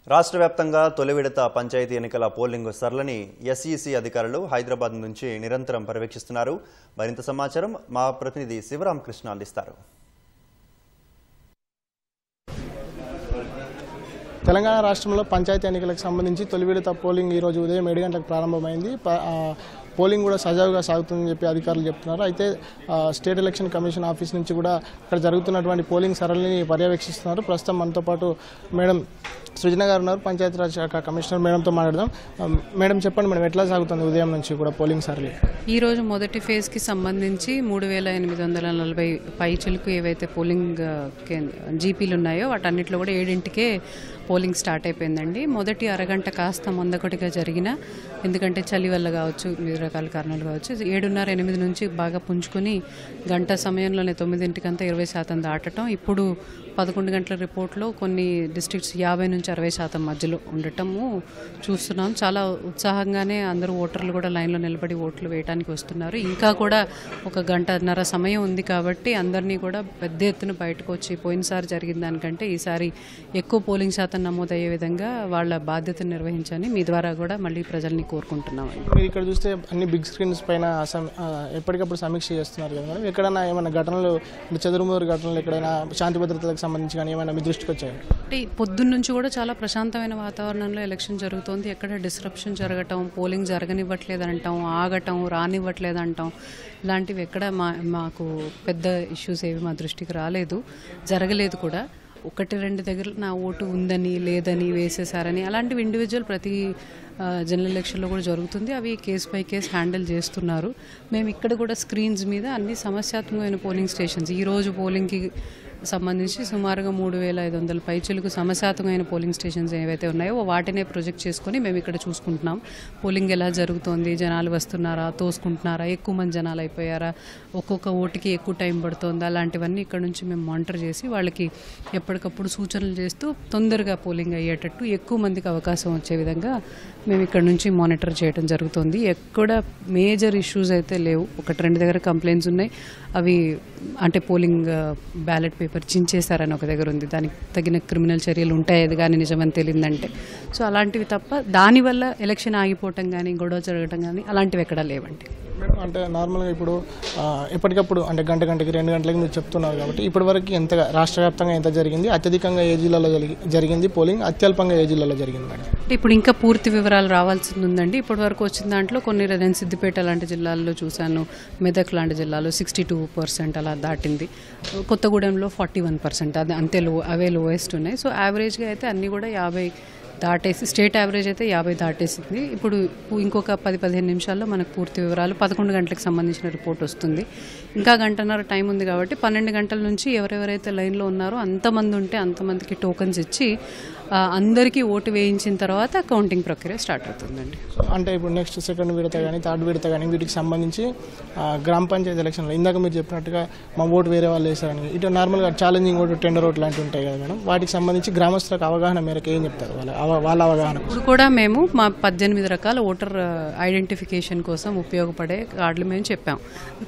రాష్ట్ర వ్యాప్తంగా తొలి విడత పంచాయతీ ఎన్నికల పోలింగ్ సరళిని ఎస్ఈసీ అధికారులు హైదరాబాద్ నుంచి నిరంతరం పర్యవేక్షిస్తున్నారు. మరింత సమాచారం మా ప్రతినిధి శివరామకృష్ణ అందిస్తారు. తెలంగాణ రాష్ట్రంలో పంచాయతీ ఎన్నికలకు సంబంధించి తొలి విడత పోలింగ్ ఈ రోజు ఉదయం 7 గంటలకు ప్రారంభమైంది. పోలింగ్ కూడా సజావుగా సాగుతుందని చెప్పి అధికారులు చెప్తున్నారు. అయితే స్టేట్ ఎలక్షన్ కమిషన్ ఆఫీస్ నుంచి కూడా అక్కడ జరుగుతున్నటువంటి పోలింగ్ సరళిని పర్యవేక్షిస్తున్నారు. ప్రస్తుతం మనతో పాటు మేడం సృజన గారు ఉన్నారు, పంచాయతీరాజ్ శాఖ కమిషనర్. మేడంతో మాట్లాడదాం. మేడం చెప్పండి మేడం, ఎట్లా సాగుతుంది ఉదయం నుంచి కూడా పోలింగ్ సరళి? ఈ రోజు మొదటి ఫేజ్కి సంబంధించి 3840 పైచిలకు ఏవైతే పోలింగ్ జీపీలు ఉన్నాయో వాటన్నిటిలో కూడా 7ంటికే పోలింగ్ స్టార్ట్ అయిపోయిందండి. మొదటి అరగంట కాస్త మందకొడిగా జరిగిన, ఎందుకంటే చలి వల్ల కావచ్చు, వివిధ రకాల కారణాలు కావచ్చు, 7:30-8 నుంచి బాగా పుంజుకొని గంట సమయంలోనే 9ంటికంతా 20% దాటడం. ఇప్పుడు 11 గంటల రిపోర్ట్లో కొన్ని డిస్ట్రిక్ట్స్ 50-60% మధ్యలో ఉండటము చూస్తున్నాం. చాలా ఉత్సాహంగానే అందరూ ఓటర్లు కూడా లైన్లో నిలబడి ఓట్లు వేయడానికి వస్తున్నారు. ఇంకా కూడా 1 గంటన్నర సమయం ఉంది కాబట్టి అందరినీ కూడా పెద్ద ఎత్తున బయటకు వచ్చి పోయినసారి జరిగిన దానికంటే ఈసారి ఎక్కువ పోలింగ్ శాతం నమోదయ్యే విధంగా వాళ్ళ బాధ్యతను నిర్వహించని మీ ద్వారా కూడా మళ్ళీ ప్రజల్ని కోరుకుంటున్నామండి. మీరు ఇక్కడ చూస్తే అన్ని బిగ్ స్క్రీన్స్ పైన ఎప్పటికప్పుడు సమీక్ష చేస్తున్నారు కదా మేడం. ఎక్కడైనా ఏమైనా ఘటనలు, చెదురుమదురు ఘటనలు, ఎక్కడైనా శాంతి భద్రతలకు సంబంధించి కానీ ఏమైనా మీ దృష్టికి వచ్చాయి? అంటే పొద్దున్న నుంచి కూడా చాలా ప్రశాంతమైన వాతావరణంలో ఎలక్షన్ జరుగుతోంది. ఎక్కడ డిస్రప్షన్ జరగటం, పోలింగ్ జరగనివ్వట్లేదంటాం, ఆగటం, రానివ్వట్లేదంటాం, ఇలాంటివి ఎక్కడ మాకు పెద్ద ఇష్యూస్ ఏవి మా దృష్టికి రాలేదు, జరగలేదు కూడా. 1-2 దగ్గర నా ఓటు ఉందని లేదని వేసేసారని అలాంటివి ఇండివిజువల్ ప్రతి జనరల్ ఎలక్షన్లో కూడా జరుగుతుంది. అవి కేస్ బై కేస్ హ్యాండిల్ చేస్తున్నారు. మేము ఇక్కడ కూడా స్క్రీన్స్ మీద అన్ని సమస్యాత్మకమైన పోలింగ్ స్టేషన్స్, ఈరోజు పోలింగ్కి సంబంధించి సుమారుగా 3500 పైచిలకు సమస్యాత్మకమైన పోలింగ్ స్టేషన్స్ ఏవైతే ఉన్నాయో వాటినే ప్రొజెక్ట్ చేసుకొని మేము ఇక్కడ చూసుకుంటున్నాం. పోలింగ్ ఎలా జరుగుతోంది, జనాలు వస్తున్నారా, తోసుకుంటున్నారా, ఎక్కువ మంది జనాలు అయిపోయారా, ఒక్కొక్క ఓటుకి ఎక్కువ టైం పడుతుందా, అలాంటివన్నీ ఇక్కడ నుంచి మేము మానిటర్ చేసి వాళ్ళకి ఎప్పటికప్పుడు సూచనలు చేస్తూ తొందరగా పోలింగ్ అయ్యేటట్టు ఎక్కువ మందికి అవకాశం వచ్చే విధంగా మేము ఇక్కడ నుంచి మానిటర్ చేయడం జరుగుతుంది. ఎక్కడ మేజర్ ఇష్యూస్ అయితే లేవు. 1-2 దగ్గర కంప్లైంట్స్ ఉన్నాయి. అవి అంటే పోలింగ్ బ్యాలెట్ పేపర్ చించేశారని ఒక దగ్గర ఉంది, దానికి తగిన క్రిమినల్ చర్యలు ఉంటాయి, అది కానీ నిజమని తెలియదంటే. సో అలాంటివి తప్ప దానివల్ల ఎలక్షన్ ఆగిపోవటం కానీ గొడవ జరగడం కానీ అలాంటివి ఎక్కడా లేవండి. అంటే నార్మల్గా ఇప్పుడు ఎప్పటికప్పుడు అంటే గంటకి 2 గంటలకి మీరు చెప్తున్నారు కాబట్టి ఇప్పటివరకు ఎంతగా రాష్ట్ర వ్యాప్తంగా ఎంత జరిగింది, అత్యధికంగా ఏ జిల్లాలో జరిగింది పోలింగ్, అత్యల్పంగా ఏ జిల్లాలో జరిగింది మేడం? ఇప్పుడు ఇంకా పూర్తి వివరాలు రావాల్సి ఉందండి. ఇప్పటి వరకు వచ్చిన దాంట్లో కొన్ని నేను సిద్దిపేట లాంటి జిల్లాల్లో చూశాను, మెదక్ లాంటి జిల్లాలో 62% అలా దాటింది, కొత్తగూడెంలో 41%, అది అంతే అవే లోయెస్ట్ ఉన్నాయి. సో యావరేజ్గా అయితే అన్నీ కూడా 50 దాటేసి, స్టేట్ యావరేజ్ అయితే 50 దాటేసింది. ఇప్పుడు ఇంకొక 10-15 నిమిషాల్లో మనకు పూర్తి వివరాలు 11 గంటలకు సంబంధించిన రిపోర్ట్ వస్తుంది. ఇంకా గంటన్నర టైం ఉంది కాబట్టి 12 గంటల నుంచి ఎవరెవరైతే లైన్లో ఉన్నారో అంతమంది ఉంటే అంతమందికి టోకన్స్ ఇచ్చి అందరికీ ఓటు వేయించిన తర్వాత కౌంటింగ్ ప్రక్రియ స్టార్ట్ అవుతుందండి. అంటే ఇప్పుడు నెక్స్ట్ సెకండ్ విడత కానీ థర్డ్ విడత కానీ వీటికి సంబంధించి గ్రామ పంచాయతీ ఎలక్షన్లో ఇందాక మీరు చెప్పినట్టుగా మా ఓటు వేరే వాళ్ళు వేశారని, ఇటు నార్మల్గా ఛాలెంజింగ్ ఓటు, టెండర్ ఓటు లాంటివి ఉంటాయి కదా మేడం, వాటికి సంబంధించి గ్రామస్తులకు అవగాహన మేరకు ఏం చెప్తారు వాళ్ళ అవగాహన? ఇప్పుడు కూడా మేము మా 18 రకాల ఓటర్ ఐడెంటిఫికేషన్ కోసం ఉపయోగపడే కార్డులు మేము చెప్పాం.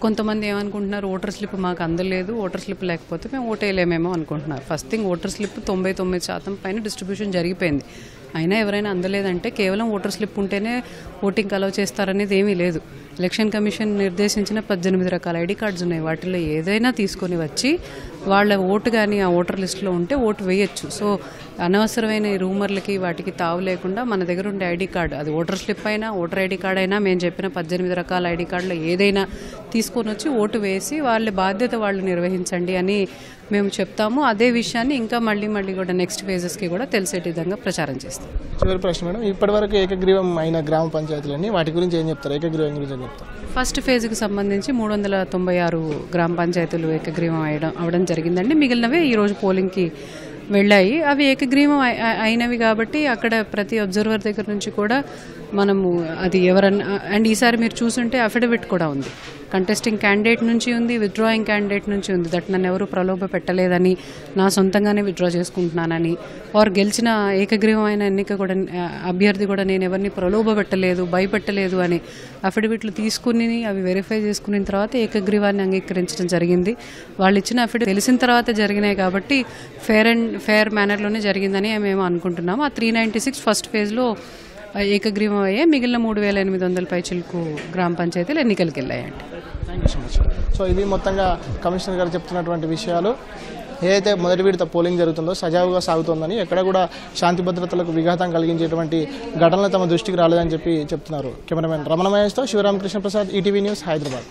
కొంతమంది ఏమనుకుంటున్నారు, ఓటర్ స్లిప్ మాకు అందలేదు, ఓటర్ స్లిప్ లేకపోతే మేము ఓటేయలేమేమో అనుకుంటున్నారు. ఫస్ట్ థింగ్, ఓటర్ స్లిప్ 99% పైన డిస్ట్రిబ్యూషన్ జరిగిపోయింది. అయినా ఎవరైనా అందలేదంటే కేవలం ఓటర్ స్లిప్ ఉంటేనే ఓటింగ్ అలౌ చేస్తారనేది ఏమీ లేదు. ఎలక్షన్ కమిషన్ నిర్దేశించిన 18 రకాల ఐడి కార్డ్స్ ఉన్నాయి. వాటిలో ఏదైనా తీసుకొని వచ్చి వాళ్ళ ఓటు కానీ ఆ ఓటర్ లిస్టులో ఉంటే ఓటు వేయచ్చు. సో అనవసరమైన రూమర్లకి వాటికి తావు లేకుండా మన దగ్గర ఉండే ఐడి కార్డు, అది ఓటర్ స్లిప్ అయినా ఓటర్ ఐడి కార్డ్ అయినా, మేము చెప్పిన 18 రకాల ఐడి కార్డులో ఏదైనా తీసుకొని వచ్చి ఓటు వేసి వాళ్ళ బాధ్యత వాళ్ళు నిర్వహించండి అని మేము చెప్తాము. అదే విషయాన్ని ఇంకా మళ్ళీ కూడా నెక్స్ట్ ఫేజెస్కి కూడా తెలిసే విధంగా ప్రచారం చేస్తాం. చివరి ప్రశ్న మేడం, ఇప్పటివరకు ఏకగ్రీవం అయిన గ్రామ పంచాయతీలన్నీ వాటి గురించి ఏం చెప్తారు? ఏకగ్రీవం గురించి ఏం చెప్తారు? ఫస్ట్ ఫేజ్కి సంబంధించి 396 గ్రామ పంచాయతీలు ఏకగ్రీవం అవడం జరిగిందండి. మిగిలినవే ఈరోజు పోలింగ్కి వెళ్ళాయి. అవి ఏకగ్రీవం అయినవి కాబట్టి అక్కడ ప్రతి అబ్జర్వర్ దగ్గర నుంచి కూడా మనము అది ఎవరన్నా, అండ్ ఈసారి మీరు చూసుంటే అఫిడవిట్ కూడా ఉంది. కంటెస్టింగ్ క్యాండిడేట్ నుంచి ఉంది, విత్డ్రాయింగ్ క్యాండిడేట్ నుంచి ఉంది. దట్ నన్ను ఎవరు ప్రలోభ పెట్టలేదని, నా సొంతంగానే విత్డ్రా చేసుకుంటున్నానని, ఆర్ గెలిచిన ఏకగ్రీవమైన ఎన్నిక కూడా అభ్యర్థి కూడా నేను ఎవరిని ప్రలోభ పెట్టలేదు, భయపెట్టలేదు అని అఫిడవిట్లు తీసుకుని అవి వెరిఫై చేసుకున్న తర్వాత ఏకగ్రీవాన్ని అంగీకరించడం జరిగింది. వాళ్ళు ఇచ్చిన అఫిడవిట్ తెలిసిన తర్వాత జరిగినాయి కాబట్టి ఫేర్ మేనర్లోనే జరిగిందని మేము అనుకుంటున్నాము. ఆ 396 ఫస్ట్ ఫేజ్లో ఏకగ్రీవం అయ్యాయి. మిగిలిన 3800 పైచిలకు గ్రామ పంచాయతీలు ఎన్నికలకు వెళ్ళాయండి. Thank you so much. So ఇవి మొత్తంగా కమిషనర్ గారు చెప్తున్నటువంటి విషయాలు. ఏదైతే మొదటి విడత పోలింగ్ జరుగుతుందో సజావుగా సాగుతోందని, ఎక్కడ కూడా శాంతి భద్రతలకు విఘాతం కలిగించేటువంటి ఘటనలు తమ దృష్టికి రాలేదని చెప్పి చెప్తున్నారు. కెమెరామెన్ రమణ మహేష్తో శివరామకృష్ణ ప్రసాద్, ఈటీవీ న్యూస్, హైదరాబాద్.